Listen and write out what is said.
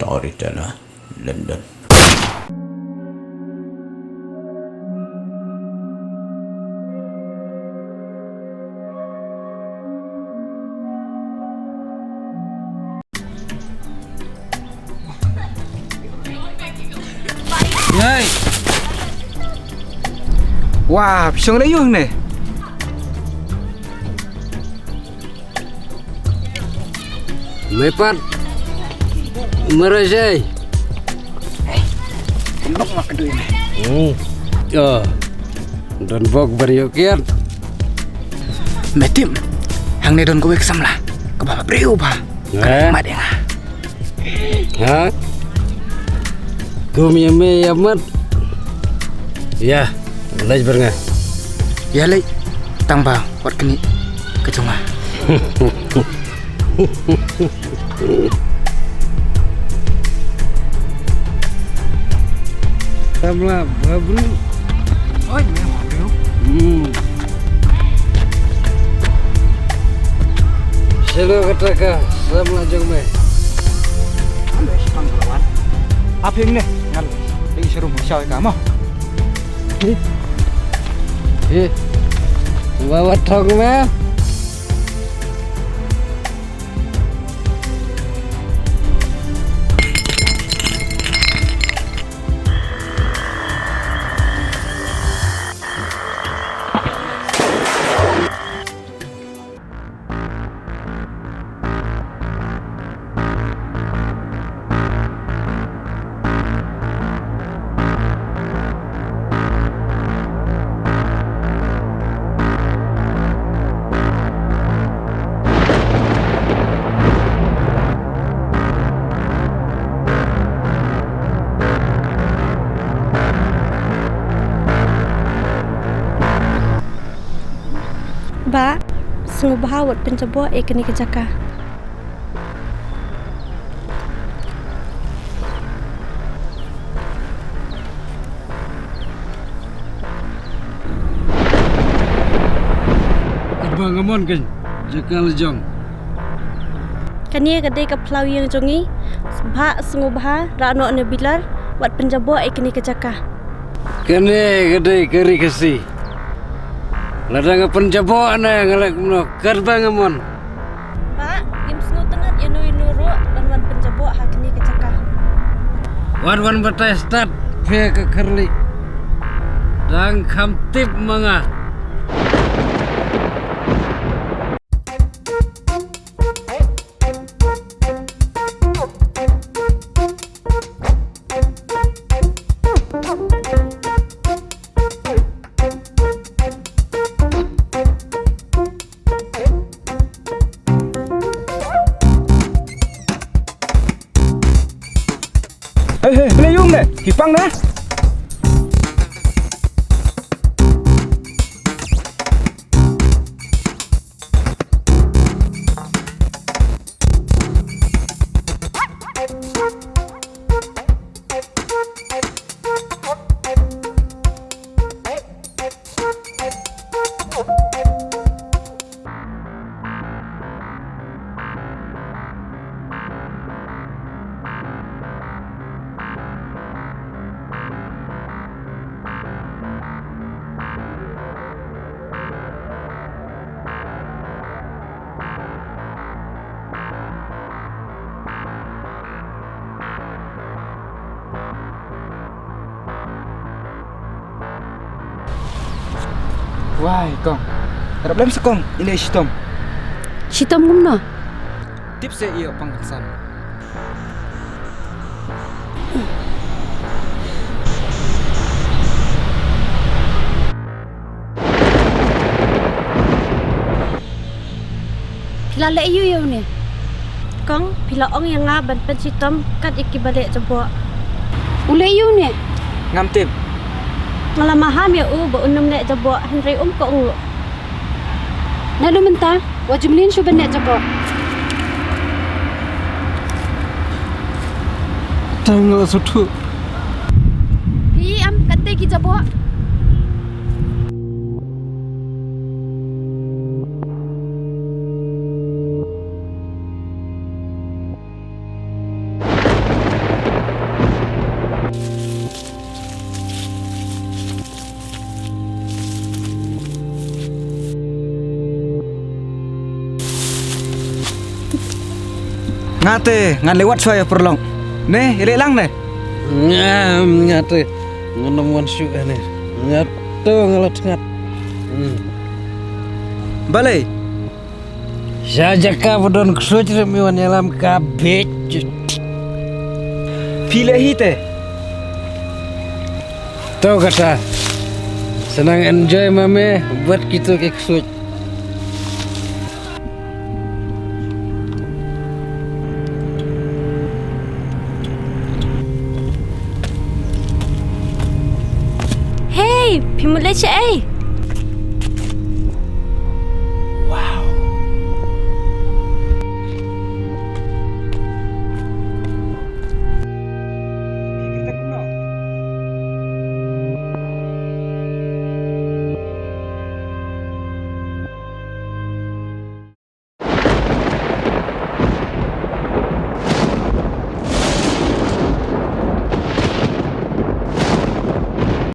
storyteller Lyndon. Yai. Wah, pisang layuh ni. Mepat merajai. Kendok mak kedua ni. Oh. Dan bok beryokian. Metim. Hang ni don kowe kesam lah. Ke bapa beriu ba. Mat ya. Ha? Gum yame yamat. Ya, laj bernga. Ya lej. Tangba wat keni kecunga. Tamla babru. Oh, ni mak beriu. Selo kataka samla jongme. Ambil sepang lawan. Apa yang ni? Ngal. Lagi seru masyai kamu. Bawa thong me. Ba, sengubah wat pencabua kini kejaka. Abang amon kan jakal jong. Kania kedai ke pelau yang jongi, ba sengubah rano ne bilar wat pencabua kini kejaka. Kene gede keri kasi. Ladang penjabo na ngalak no karbang amon. Ba, im sengu tengat inu ro wan pencabua kini kejaka. Wan batai start fe ke kerli. Dang kamtip manga. Hei, belayung ni. Kipang dah. Wah, kong. Harap lem sekong. Ini sitom. Sitom gumno. Tips saya iyo pangkaksan. Pila le yu yu ni. Kong, pila ong yang ngaban pen sitom kat iki balik jabua. Ule yu ni. Ngam tip. Ngalamaham ya ba unum nek jabua Henry ko ngu. Nalu menta, wajumlin syu benek jabua. Tengok sutu. Hi am kate ki jabua. Ngate ngan lewat saya perlong. Nih, ilek lang nih. Ngate ngenemuan syuk ane. Ngato ngelat ngat. Balai. Saja ka bodon kesuj remiwan yalam kabej. Pilih hite. Tahu kata. Senang enjoy mame buat kita ke kesuj. Hey, pimulai cai.